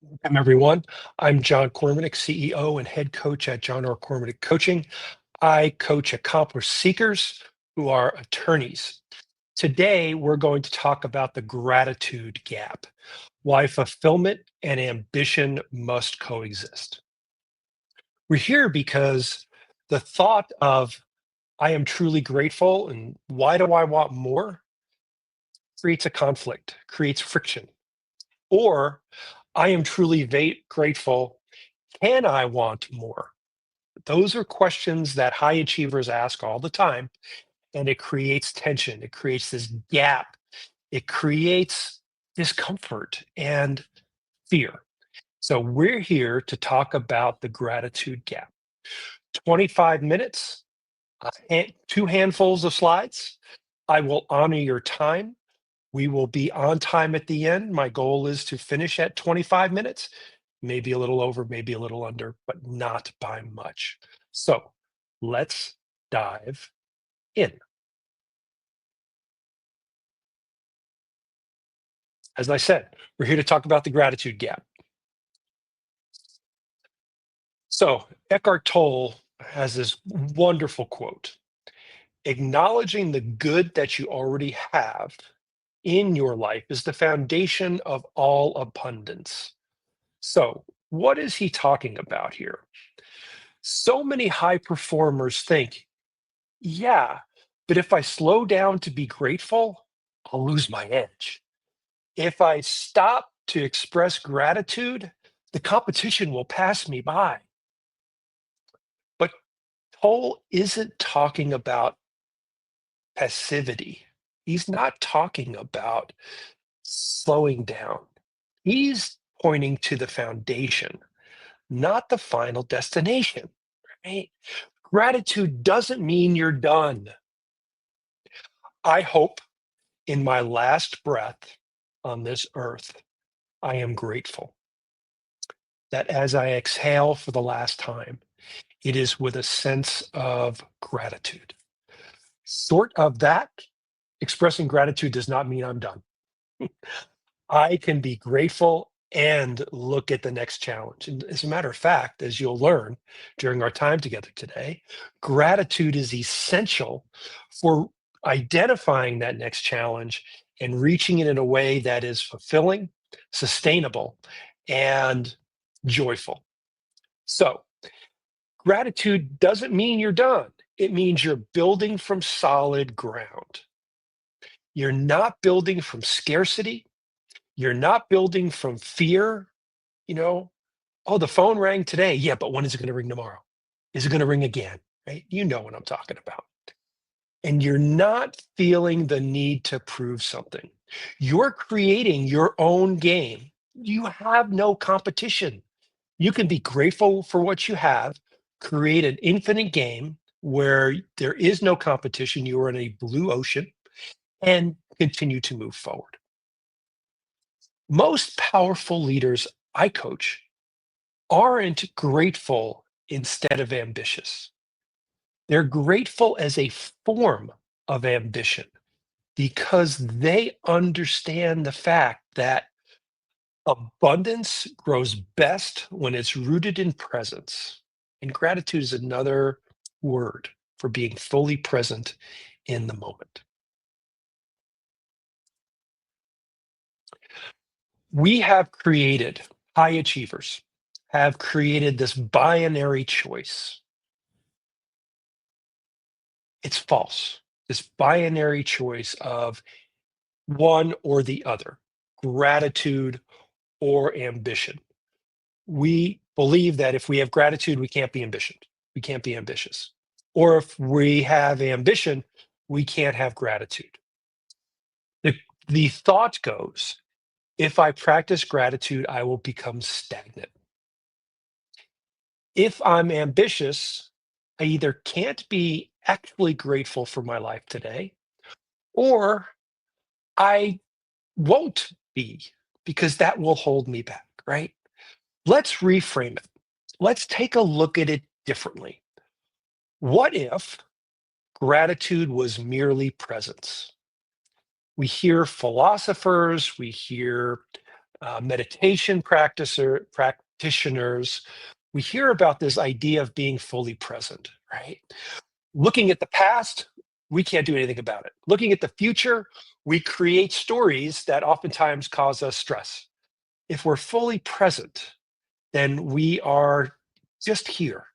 Welcome, everyone. I'm John Kormanik, CEO and head coach at John R. Kormanik Coaching. I coach accomplished seekers who are attorneys. Today, we're going to talk about the gratitude gap, why fulfillment and ambition must coexist. We're here because the thought of, I am truly grateful and why do I want more, creates a conflict, creates friction. Or, I am truly grateful. Can I want more? Those are questions that high achievers ask all the time, and it creates tension. It creates this gap. It creates discomfort and fear. So, we're here to talk about the gratitude gap. 25 minutes, two handfuls of slides. I will honor your time. We will be on time at the end. My goal is to finish at 25 minutes, maybe a little over, maybe a little under, but not by much. So let's dive in. As I said, we're here to talk about the gratitude gap. So Eckhart Tolle has this wonderful quote: acknowledging the good that you already have in your life is the foundation of all abundance. So, what is he talking about here? So many high performers think, yeah, but if I slow down to be grateful, I'll lose my edge. If I stop to express gratitude, the competition will pass me by. But Toll isn't talking about passivity. He's not talking about slowing down. He's pointing to the foundation, not the final destination, right? Gratitude doesn't mean you're done. I hope in my last breath on this earth, I am grateful that as I exhale for the last time, it is with a sense of gratitude. Short of that, expressing gratitude does not mean I'm done. I can be grateful and look at the next challenge. And as a matter of fact, as you'll learn during our time together today, gratitude is essential for identifying that next challenge and reaching it in a way that is fulfilling, sustainable, and joyful. So, gratitude doesn't mean you're done. It means you're building from solid ground. You're not building from scarcity. You're not building from fear. You know, oh, the phone rang today. Yeah, but when is it going to ring tomorrow? Is it going to ring again? Right? You know what I'm talking about. And you're not feeling the need to prove something. You're creating your own game. You have no competition. You can be grateful for what you have, create an infinite game where there is no competition. You are in a blue ocean and continue to move forward. Most powerful leaders I coach aren't grateful instead of ambitious. They're grateful as a form of ambition because they understand the fact that abundance grows best when it's rooted in presence. And gratitude is another word for being fully present in the moment. We have created, high achievers have created this binary choice. It's false. This binary choice of one or the other, gratitude or ambition. We believe that if we have gratitude, we can't be ambitious. We can't be ambitious. Or if we have ambition, we can't have gratitude. The, the thought goes, if I practice gratitude, I will become stagnant. If I'm ambitious, I either can't be actually grateful for my life today, or I won't be because that will hold me back, right? Let's reframe it. Let's take a look at it differently. What if gratitude was merely presence? We hear philosophers, we hear meditation practitioners, we hear about this idea of being fully present, right? Looking at the past, we can't do anything about it. Looking at the future, we create stories that oftentimes cause us stress. If we're fully present, then we are just here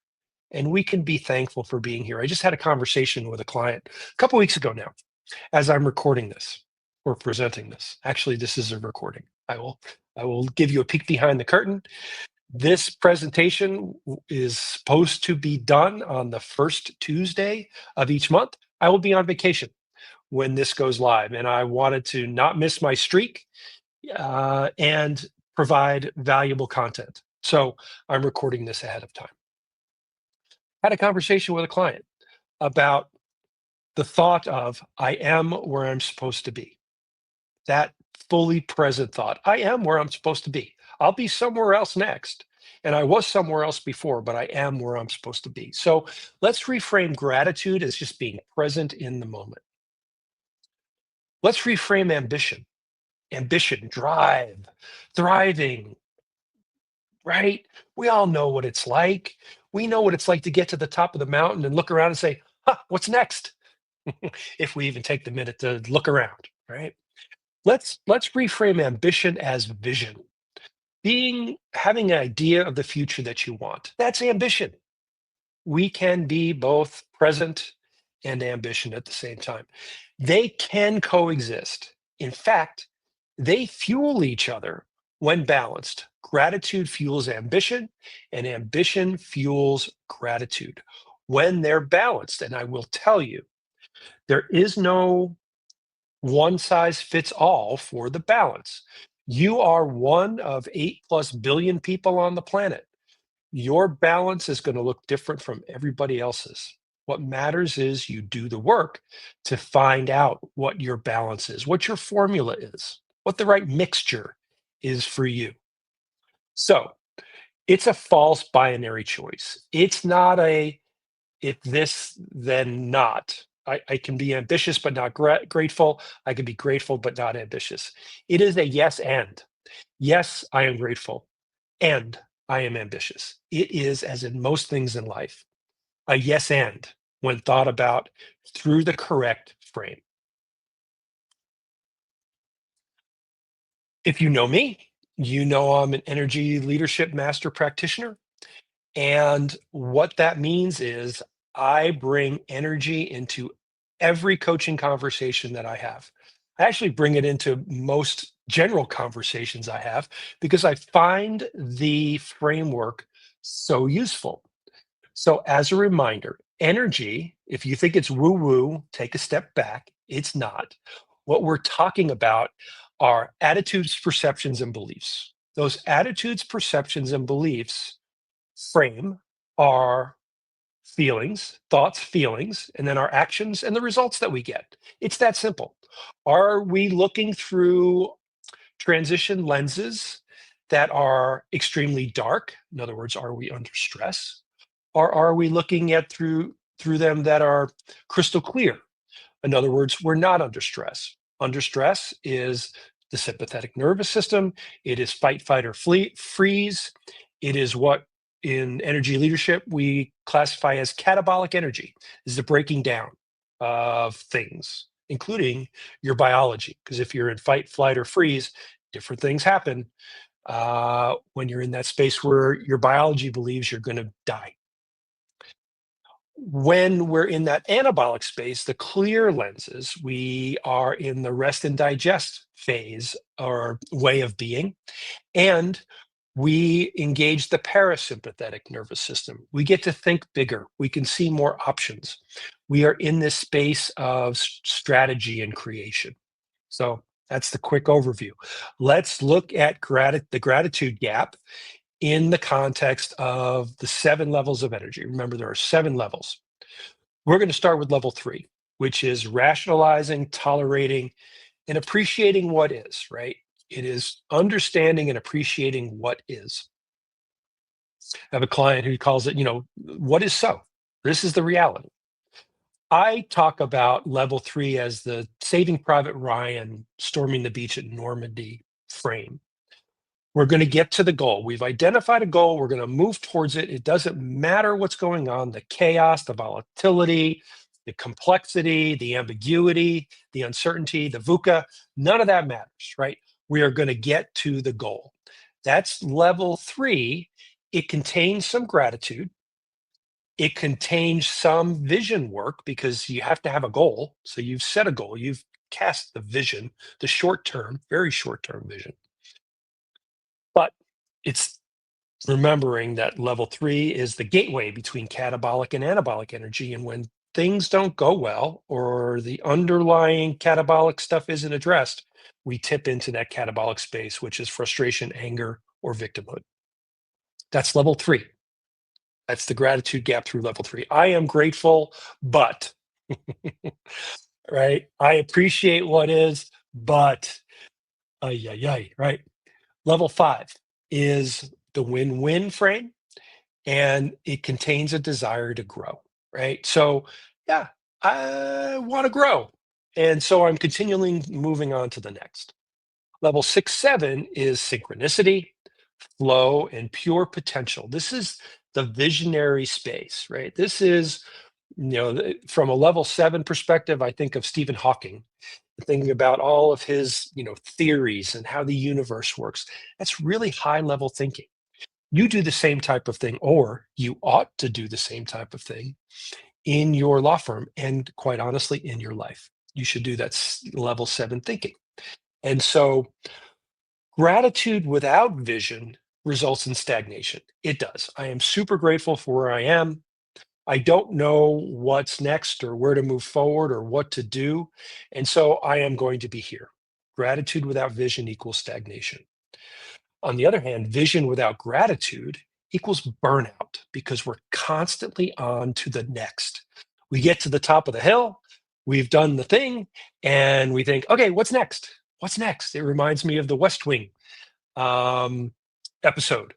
and we can be thankful for being here. I just had a conversation with a client a couple weeks ago now as I'm recording this or presenting this. Actually, this is a recording. I will give you a peek behind the curtain. This presentation is supposed to be done on the first Tuesday of each month. I will be on vacation when this goes live, and I wanted to not miss my streak and provide valuable content. So I'm recording this ahead of time. Had a conversation with a client about the thought of I am where I'm supposed to be. That fully present thought. I am where I'm supposed to be. I'll be somewhere else next. And I was somewhere else before, but I am where I'm supposed to be. So let's reframe gratitude as just being present in the moment. Let's reframe ambition. Ambition, drive, thriving, right? We all know what it's like. We know what it's like to get to the top of the mountain and look around and say, huh, what's next? If we even take the minute to look around, right? Let's reframe ambition as vision. Having an idea of the future that you want. That's ambition. We can be both present and ambition at the same time. They can coexist. In fact, they fuel each other when balanced. Gratitude fuels ambition, and ambition fuels gratitude when they're balanced. And I will tell you, there is no one size fits all for the balance. You are one of 8+ billion people on the planet. Your balance is going to look different from everybody else's. What matters is you do the work to find out what your balance is, what your formula is, what the right mixture is for you. So it's a false binary choice. It's not a if this, then not. I can be ambitious but not grateful. I can be grateful but not ambitious. It is a yes and. Yes, I am grateful and I am ambitious. It is, as in most things in life, a yes and when thought about through the correct frame. If you know me, you know I'm an energy leadership master practitioner. And what that means is I bring energy into every coaching conversation that I have. I actually bring it into most general conversations I have because I find the framework so useful. So, as a reminder, energy, if you think it's woo woo, take a step back. It's not. What we're talking about are attitudes, perceptions, and beliefs. Those attitudes, perceptions, and beliefs frame our feelings, thoughts, feelings, and then our actions and the results that we get. It's that simple. Are we looking through transition lenses that are extremely dark? In other words, are we under stress? Or are we looking at through them that are crystal clear? In other words, we're not under stress. Under stress is the sympathetic nervous system. It is fight, fight, or flee, freeze. It is what in energy leadership we classify as catabolic energy, is the breaking down of things, including your biology. Because if you're in fight, flight, or freeze, different things happen when you're in that space where your biology believes you're going to die. When we're in that anabolic space, the clear lenses, we are in the rest and digest phase or way of being, and we engage the parasympathetic nervous system. We get to think bigger. We can see more options. We are in this space of strategy and creation. So that's the quick overview. Let's look at the gratitude gap in the context of the 7 levels of energy. Remember, there are 7 levels. We're going to start with level 3, which is rationalizing, tolerating, and appreciating what is, right? It is understanding and appreciating what is. I have a client who calls it, what is so? This is the reality. I talk about level 3 as the Saving Private Ryan storming the beach at Normandy frame. We're going to get to the goal. We've identified a goal. We're going to move towards it. It doesn't matter what's going on, the chaos, the volatility, the complexity, the ambiguity, the uncertainty, the VUCA, none of that matters, right? We are going to get to the goal. That's level three. It contains some gratitude. It contains some vision work because you have to have a goal. So you've set a goal, you've cast the vision, the short term, very short term vision. But it's remembering that level three is the gateway between catabolic and anabolic energy. And when things don't go well or the underlying catabolic stuff isn't addressed, we tip into that catabolic space, which is frustration, anger, or victimhood. That's level three. That's the gratitude gap through level three. I am grateful, but, right? I appreciate what is, but, ay, ay, ay, right? Level five is the win win frame, and it contains a desire to grow, right? So, yeah, I want to grow. And so I'm continually moving on to the next. Level six, seven is synchronicity, flow, and pure potential. This is the visionary space, right? This is, from a level seven perspective, I think of Stephen Hawking, thinking about all of his, theories and how the universe works. That's really high level thinking. You do the same type of thing, or you ought to do the same type of thing in your law firm and quite honestly, in your life. You should do that level seven thinking. And so gratitude without vision results in stagnation. It does. I am super grateful for where I am. I don't know what's next or where to move forward or what to do. And so I am going to be here. Gratitude without vision equals stagnation. On the other hand, vision without gratitude equals burnout because we're constantly on to the next. We get to the top of the hill, we've done the thing, and we think, okay, what's next? What's next? It reminds me of the West Wing um, episode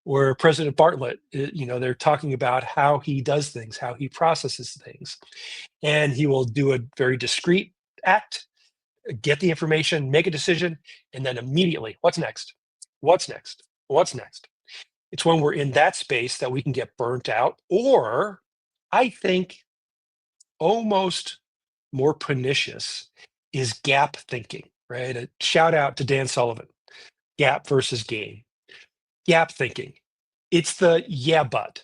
where President Bartlett, they're talking about how he does things, how he processes things. And he will do a very discreet act, get the information, make a decision, and then immediately, what's next? What's next? What's next? It's when we're in that space that we can get burnt out, or I think almost more pernicious is gap thinking, right? A shout out to Dan Sullivan, gap versus gain. Gap thinking. It's the yeah, but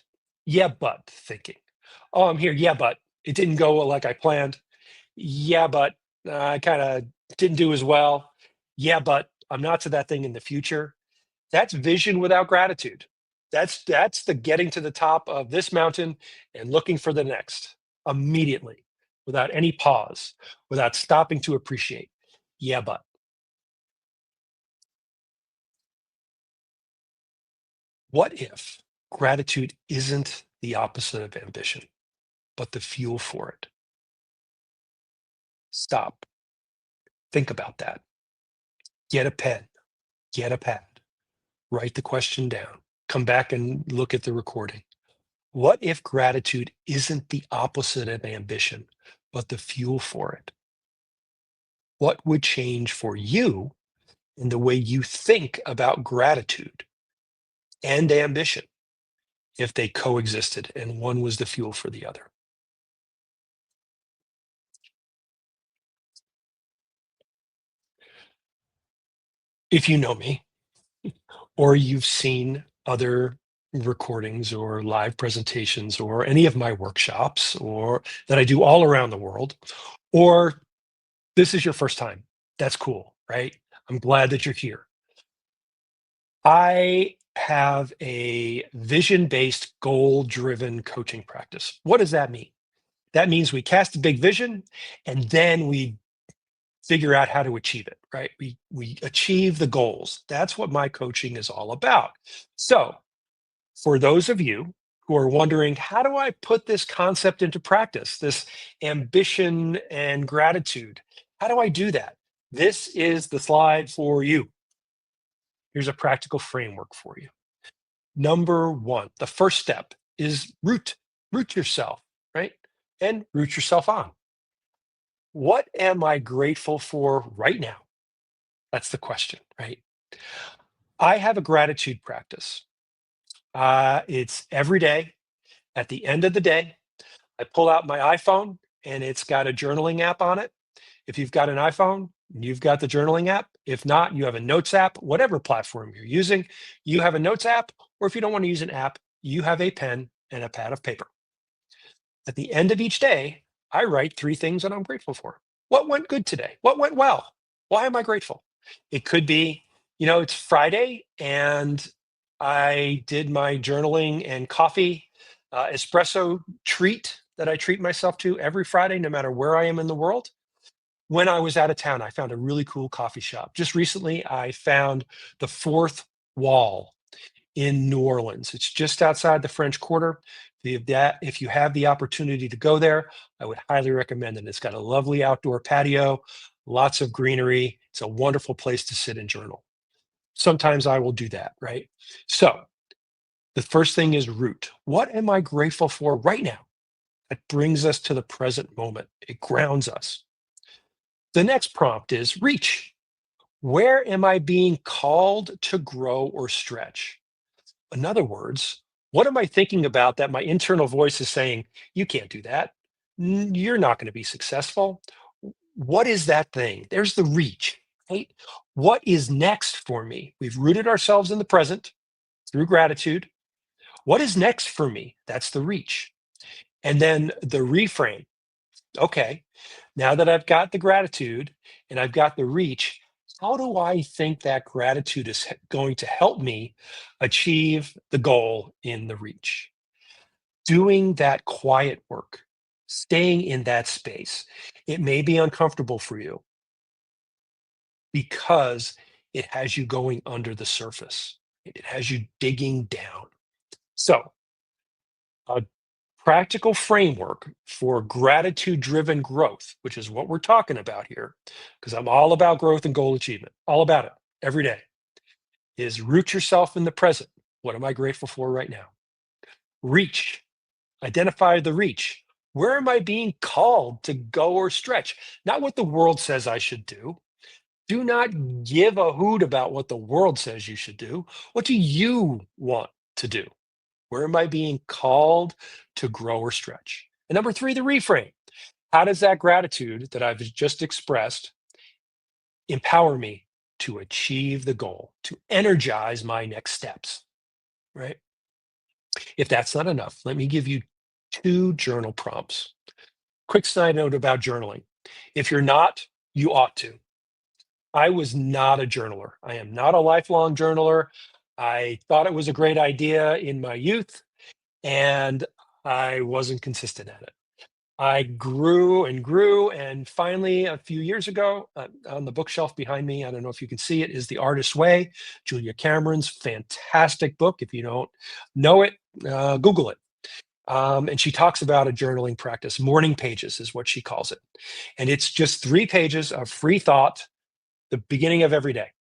thinking. Oh, I'm here. Yeah, but it didn't go like I planned. Yeah, but I kind of didn't do as well. Yeah, but I'm not to that thing in the future. That's vision without gratitude. That's the getting to the top of this mountain and looking for the next immediately without any pause, without stopping to appreciate. Yeah, but what if gratitude isn't the opposite of ambition, but the fuel for it? Stop. Think about that. Get a pen, get a pad, write the question down, come back and look at the recording. What if gratitude isn't the opposite of ambition, but the fuel for it? What would change for you in the way you think about gratitude and ambition if they coexisted and one was the fuel for the other? If you know me, or you've seen other recordings or live presentations or any of my workshops or that I do all around the world, or this is your first time. That's cool, right? I'm glad that you're here. I have a vision based, goal driven coaching practice. What does that mean? That means we cast a big vision and then we figure out how to achieve it, right? We achieve the goals. That's what my coaching is all about. So, for those of you who are wondering, how do I put this concept into practice, this ambition and gratitude? How do I do that? This is the slide for you. Here's a practical framework for you. Number one, the first step is root yourself, right? And root yourself on. What am I grateful for right now? That's the question, right? I have a gratitude practice. It's every day. At the end of the day, I pull out my iPhone and it's got a journaling app on it. If you've got an iPhone, you've got the journaling app. If not, you have a notes app, whatever platform you're using, you have a notes app. Or if you don't want to use an app, you have a pen and a pad of paper. At the end of each day, I write three things that I'm grateful for. What went good today? What went well? Why am I grateful? It could be, it's Friday and I did my journaling and coffee espresso treat that I treat myself to every Friday, no matter where I am in the world. When I was out of town, I found a really cool coffee shop. Just recently, I found the fourth wall in New Orleans. It's just outside the French Quarter. If you have the opportunity to go there, I would highly recommend it. It's got a lovely outdoor patio, lots of greenery. It's a wonderful place to sit and journal. Sometimes I will do that, right? So the first thing is root. What am I grateful for right now? That brings us to the present moment. It grounds us. The next prompt is reach. Where am I being called to grow or stretch? In other words, what am I thinking about that my internal voice is saying, you can't do that. You're not going to be successful. What is that thing? There's the reach, right? What is next for me? We've rooted ourselves in the present through gratitude. What is next for me? That's the reach. And then the reframe. Okay, now that I've got the gratitude and I've got the reach, how do I think that gratitude is going to help me achieve the goal in the reach? Doing that quiet work, staying in that space. It may be uncomfortable for you because it has you going under the surface. It has you digging down. So, a practical framework for gratitude driven growth, which is what we're talking about here, because I'm all about growth and goal achievement, all about it every day, is root yourself in the present. What am I grateful for right now? Reach, identify the reach. Where am I being called to go or stretch? Not what the world says I should do. Do not give a hoot about what the world says you should do. What do you want to do? Where am I being called to grow or stretch? And number three, the reframe. How does that gratitude that I've just expressed empower me to achieve the goal, to energize my next steps, right? If that's not enough, let me give you two journal prompts. Quick side note about journaling. If you're not, you ought to. I was not a journaler. I am not a lifelong journaler. I thought it was a great idea in my youth, and I wasn't consistent at it. I grew and grew, and finally, a few years ago, on the bookshelf behind me, I don't know if you can see it, is The Artist's Way, Julia Cameron's fantastic book. If you don't know it, Google it. And she talks about a journaling practice. Morning pages is what she calls it. And it's just 3 pages of free thought, the beginning of every day.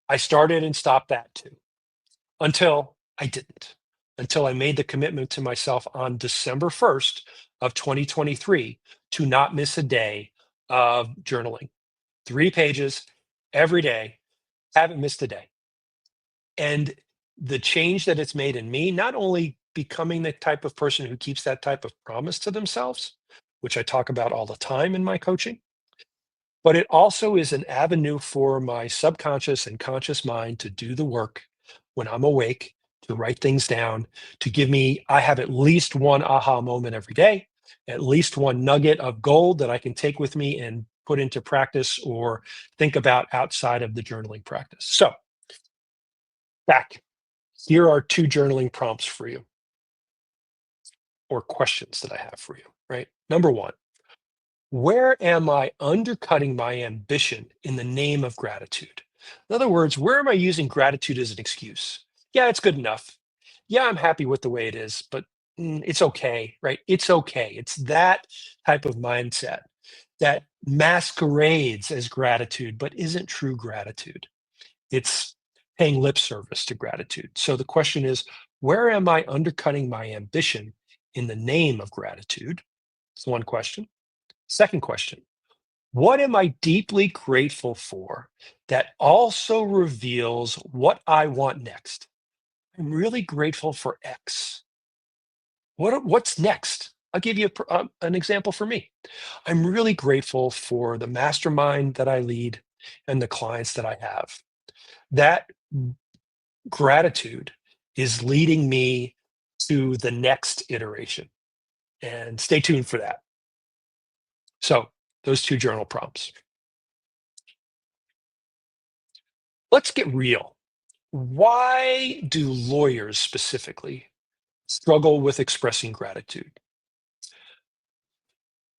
I started and stopped that too until I didn't, until I made the commitment to myself on December 1st of 2023 to not miss a day of journaling. 3 pages every day, haven't missed a day. And the change that it's made in me, not only becoming the type of person who keeps that type of promise to themselves, which I talk about all the time in my coaching, but it also is an avenue for my subconscious and conscious mind to do the work when I'm awake, to write things down, to give me, I have at least one aha moment every day, at least one nugget of gold that I can take with me and put into practice or think about outside of the journaling practice. So, back, here are two journaling prompts for you or questions that I have for you, right? Number one, where am I undercutting my ambition in the name of gratitude? In other words, where am I using gratitude as an excuse? Yeah, it's good enough. Yeah, I'm happy with the way it is, but it's okay, right? It's okay. It's that type of mindset that masquerades as gratitude, but isn't true gratitude. It's paying lip service to gratitude. So the question is, where am I undercutting my ambition in the name of gratitude? It's one question. Second question, What am I deeply grateful for that also reveals what I want next? I'm really grateful for X. What's next? I'll give you an example for me. I'm really grateful for the mastermind that I lead and the clients that I have. That gratitude is leading me to the next iteration. And stay tuned for that. So, those two journal prompts. Let's get real. Why do lawyers specifically struggle with expressing gratitude?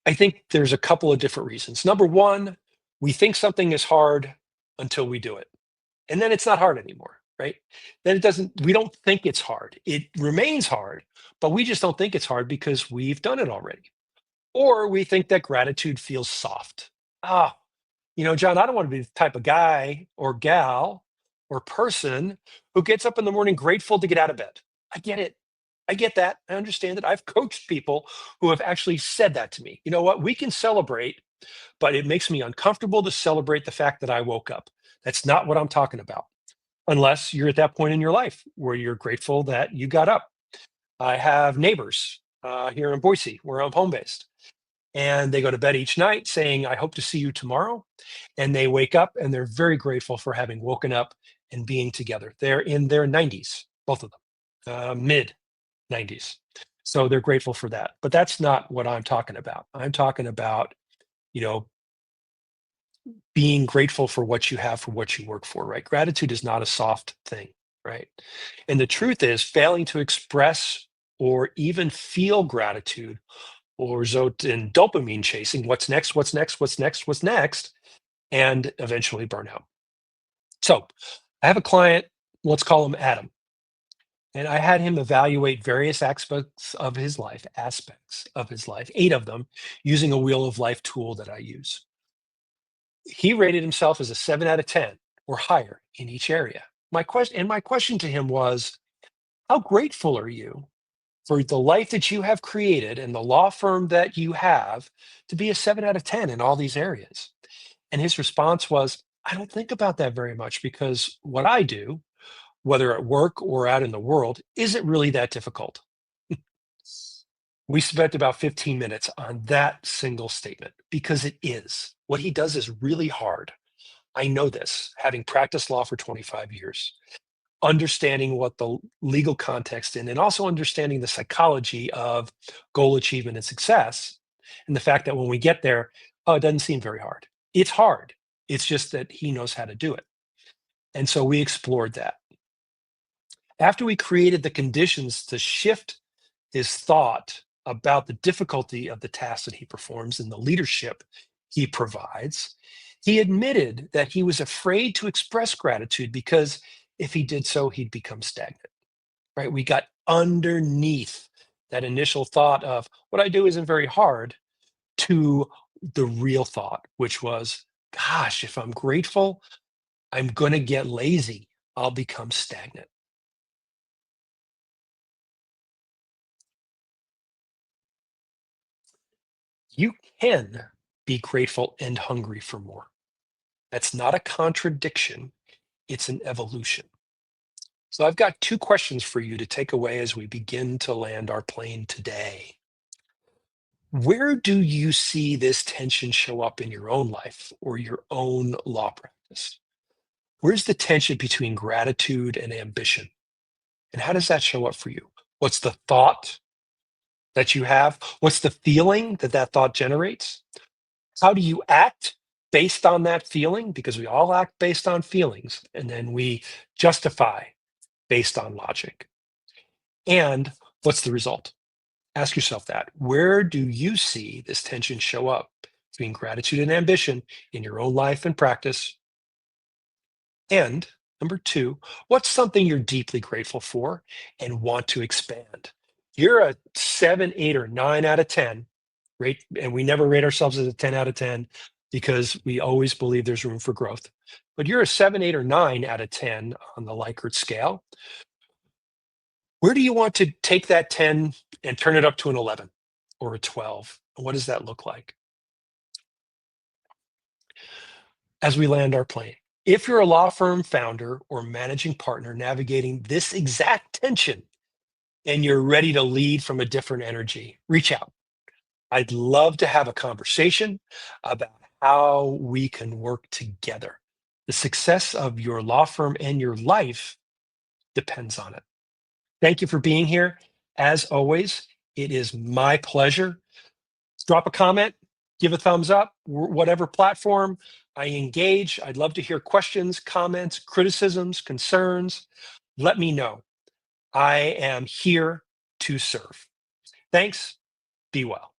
I think there's a couple of different reasons. Number one, we think something is hard until we do it. And then it's not hard anymore, right? Then we don't think it's hard. It remains hard, but we just don't think it's hard because we've done it already. Or we think that gratitude feels soft. Ah, John, I don't want to be the type of guy or gal or person who gets up in the morning grateful to get out of bed. I get it. I get that. I understand it. I've coached people who have actually said that to me. You know what? We can celebrate, but it makes me uncomfortable to celebrate the fact that I woke up. That's not what I'm talking about, unless you're at that point in your life where you're grateful that you got up. I have neighbors here in Boise where I'm home based, and they go to bed each night saying, I hope to see you tomorrow. And they wake up and they're very grateful for having woken up and being together. They're in their 90s, both of them, mid 90s. So they're grateful for that. But that's not what I'm talking about. I'm talking about, you know, being grateful for what you have, for what you work for, right? Gratitude is not a soft thing, right? And the truth is, failing to express or even feel gratitude or result in dopamine chasing, what's next, what's next, what's next, what's next, and eventually burnout. So I have a client, let's call him Adam, and I had him evaluate various aspects of his life, 8 of them, using a wheel of life tool that I use. He rated himself as a 7 out of 10 or higher in each area. My question to him was, how grateful are you for the life that you have created and the law firm that you have to be a 7 out of 10 in all these areas? And his response was, I don't think about that very much because what I do, whether at work or out in the world, isn't really that difficult. We spent about 15 minutes on that single statement because it is. What he does is really hard. I know this, having practiced law for 25 years, understanding what the legal context in, and also understanding the psychology of goal achievement and success, and the fact that when we get there, oh, it doesn't seem very hard. It's hard. It's just that he knows how to do it. And so we explored that. After we created the conditions to shift his thought about the difficulty of the task that he performs and the leadership he provides, he admitted that he was afraid to express gratitude because if he did so, he'd become stagnant, right? We got underneath that initial thought of what I do isn't very hard to the real thought, which was, gosh, if I'm grateful, I'm going to get lazy. I'll become stagnant. You can be grateful and hungry for more. That's not a contradiction, it's an evolution. So I've got 2 questions for you to take away as we begin to land our plane today. Where do you see this tension show up in your own life or your own law practice? Where's the tension between gratitude and ambition? And how does that show up for you? What's the thought that you have? What's the feeling that that thought generates? How do you act based on that feeling? Because we all act based on feelings, and then we justify based on logic. And what's the result? Ask yourself that. Where do you see this tension show up between gratitude and ambition in your own life and practice? And number two, what's something you're deeply grateful for and want to expand? You're a 7, 8, or 9 out of 10, rate, and we never rate ourselves as a 10 out of 10 because we always believe there's room for growth. But you're a 7, 8, or 9 out of 10 on the Likert scale. Where do you want to take that 10 and turn it up to an 11 or a 12? What does that look like? as we land our plane. If you're a law firm founder or managing partner navigating this exact tension and you're ready to lead from a different energy, reach out. I'd love to have a conversation about how we can work together. The success of your law firm and your life depends on it. Thank you for being here. As always, it is my pleasure. Drop a comment, give a thumbs up, whatever platform I engage. I'd love to hear questions, comments, criticisms, concerns. Let me know. I am here to serve. Thanks. Be well.